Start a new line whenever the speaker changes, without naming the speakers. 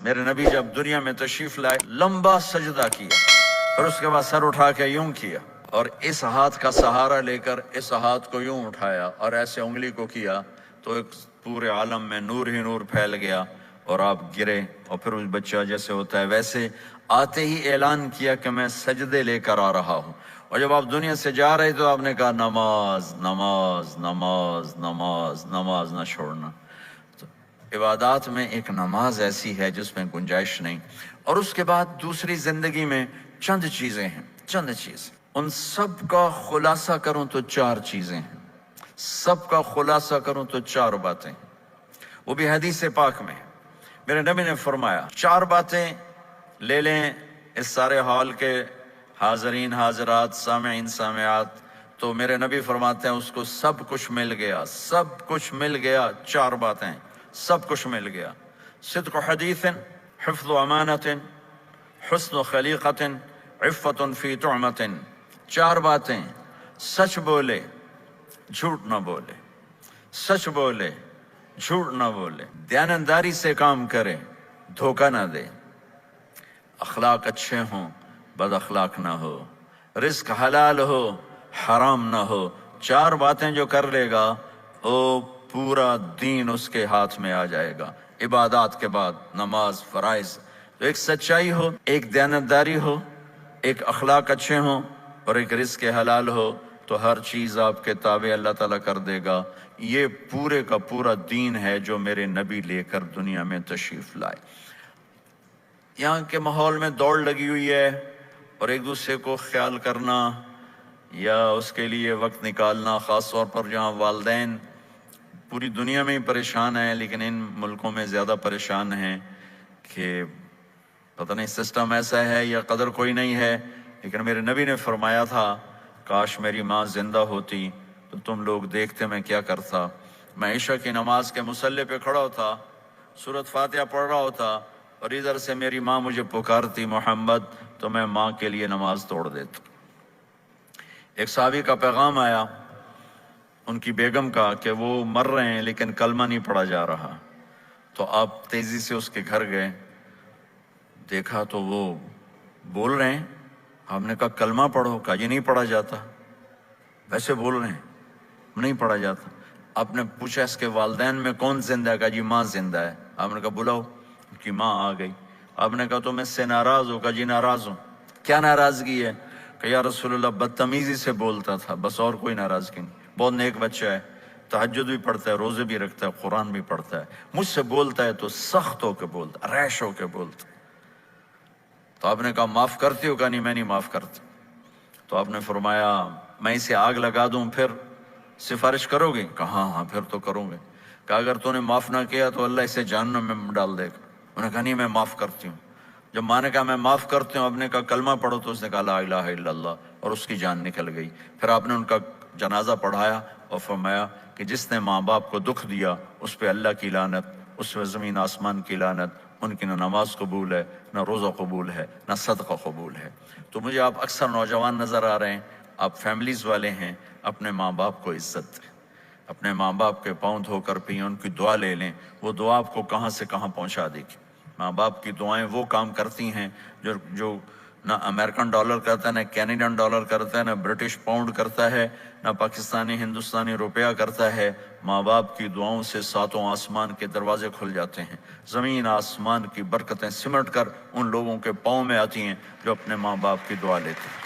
میرے نبی جب دنیا میں تشریف لائے لمبا سجدہ کیا، پھر اس کے بعد سر اٹھا کے یوں کیا اور اس ہاتھ کا سہارا لے کر اس ہاتھ کو یوں اٹھایا اور ایسے انگلی کو کیا تو ایک پورے عالم میں نور ہی نور پھیل گیا اور آپ گرے، اور پھر اس بچہ جیسے ہوتا ہے ویسے آتے ہی اعلان کیا کہ میں سجدے لے کر آ رہا ہوں۔ اور جب آپ دنیا سے جا رہے تو آپ نے کہا نماز نماز نماز نماز نماز نہ چھوڑنا۔ تو عبادات میں ایک نماز ایسی ہے جس میں گنجائش نہیں۔ اور اس کے بعد دوسری زندگی میں چند چیزیں ہیں، چند چیزیں، ان سب کا خلاصہ کروں تو 4 چیزیں ہیں، سب کا خلاصہ کروں تو 4 باتیں، وہ بھی حدیث پاک میں۔ میرے نبی نے فرمایا 4 باتیں لے لیں اس سارے ہال کے حاضرین حاضرات سامعین سامعات، تو میرے نبی فرماتے ہیں اس کو سب کچھ مل گیا، سب کچھ مل گیا۔ 4 باتیں، سب کچھ مل گیا۔ صدق حدیث، حفظ امانت، حسن خلیقت، عفت فی طعمت۔ 4 باتیں، سچ بولے جھوٹ نہ بولے، سچ بولے جھوٹ نہ بولے، دیانتداری سے کام کرے، دھوکہ نہ دے، اخلاق اچھے ہوں، بد اخلاق نہ ہو، رزق حلال ہو، حرام نہ ہو۔ 4 باتیں جو کر لے گا وہ پورا دین اس کے ہاتھ میں آ جائے گا۔ عبادات کے بعد نماز، فرائض، تو ایک سچائی ہو، ایک دیانتداری ہو، ایک اخلاق اچھے ہوں اور ایک رزق حلال ہو تو ہر چیز آپ کے تابع اللہ تعالیٰ کر دے گا۔ یہ پورے کا پورا دین ہے جو میرے نبی لے کر دنیا میں تشریف لائے۔ یہاں کے ماحول میں دوڑ لگی ہوئی ہے اور ایک دوسرے کو خیال کرنا یا اس کے لیے وقت نکالنا، خاص طور پر جہاں والدین پوری دنیا میں ہی پریشان ہیں لیکن ان ملکوں میں زیادہ پریشان ہیں کہ پتہ نہیں سسٹم ایسا ہے یا قدر کوئی نہیں ہے۔ لیکن میرے نبی نے فرمایا تھا کاش میری ماں زندہ ہوتی تو تم لوگ دیکھتے میں کیا کرتا۔ میں عشاء کی نماز کے مصلی پہ کھڑا ہوتا، سورۃ فاتحہ پڑھ رہا ہوتا اور ادھر سے میری ماں مجھے پکارتی محمد، تو میں ماں کے لیے نماز توڑ دیتا۔ ایک صحابی کا پیغام آیا ان کی بیگم کا کہ وہ مر رہے ہیں لیکن کلمہ نہیں پڑھا جا رہا، تو آپ تیزی سے اس کے گھر گئے، دیکھا تو وہ بول رہے ہیں، آپ نے کہا کلمہ پڑھو، کہا جی نہیں پڑھا جاتا، ویسے بول رہے ہیں نہیں پڑھا جاتا۔ آپ نے پوچھا اس کے والدین میں کون زندہ ہے، کہا جی ماں زندہ ہے۔ آپ نے کہا بلاؤ، ان کی ماں آ گئی۔ آپ نے کہا تم اس سے ناراض ہو، کہا جی ناراض ہوں۔ کیا ناراضگی ہے؟ کہ یا رسول اللہ بدتمیزی سے بولتا تھا، بس اور کوئی ناراضگی نہیں، بہت نیک بچہ ہے، تہجد بھی پڑھتا ہے، روزے بھی رکھتا ہے، قرآن بھی پڑھتا ہے، مجھ سے بولتا ہے تو سخت ہو کے بولتا، ریش ہو کے بولتا۔ تو آپ نے کہا معاف کرتی ہو؟ کہا نہیں میں نہیں معاف کرتا۔ تو آپ نے فرمایا میں اسے آگ لگا دوں پھر سفارش کرو گے؟ کہا ہاں ہاں پھر تو کروں گے۔ کہا اگر تو نے معاف نہ کیا تو اللہ اسے جہنم میں ڈال دے گا۔ انہوں نے کہا نہیں میں معاف کرتی ہوں۔ جب ماں نے کہا میں معاف کرتی ہوں، آپ نے کہا کلمہ پڑھو، تو اس نے کہا لا الہ الا اللہ، اور اس کی جان نکل گئی۔ پھر آپ نے ان کا جنازہ پڑھایا اور فرمایا کہ جس نے ماں باپ کو دکھ دیا اس پہ اللہ کی لعنت، اس پہ زمین آسمان کی لعنت، ان کی نہ نماز قبول ہے، نہ روزہ قبول ہے، نہ صدقہ قبول ہے۔ تو مجھے آپ اکثر نوجوان نظر آ رہے ہیں، آپ فیملیز والے ہیں، اپنے ماں باپ کو عزت دیں، اپنے ماں باپ کے پاؤں دھو کر پئیں، ان کی دعا لے لیں، وہ دعا آپ کو کہاں سے کہاں پہنچا دے گی۔ ماں باپ کی دعائیں وہ کام کرتی ہیں جو نہ امریکن ڈالر کرتا ہے، نہ کینیڈین ڈالر کرتا ہے، نہ برٹش پاؤنڈ کرتا ہے، نہ پاکستانی ہندوستانی روپیہ کرتا ہے۔ ماں باپ کی دعاؤں سے 7 آسمان کے دروازے کھل جاتے ہیں، زمین آسمان کی برکتیں سمٹ کر ان لوگوں کے پاؤں میں آتی ہیں جو اپنے ماں باپ کی دعا لیتے ہیں۔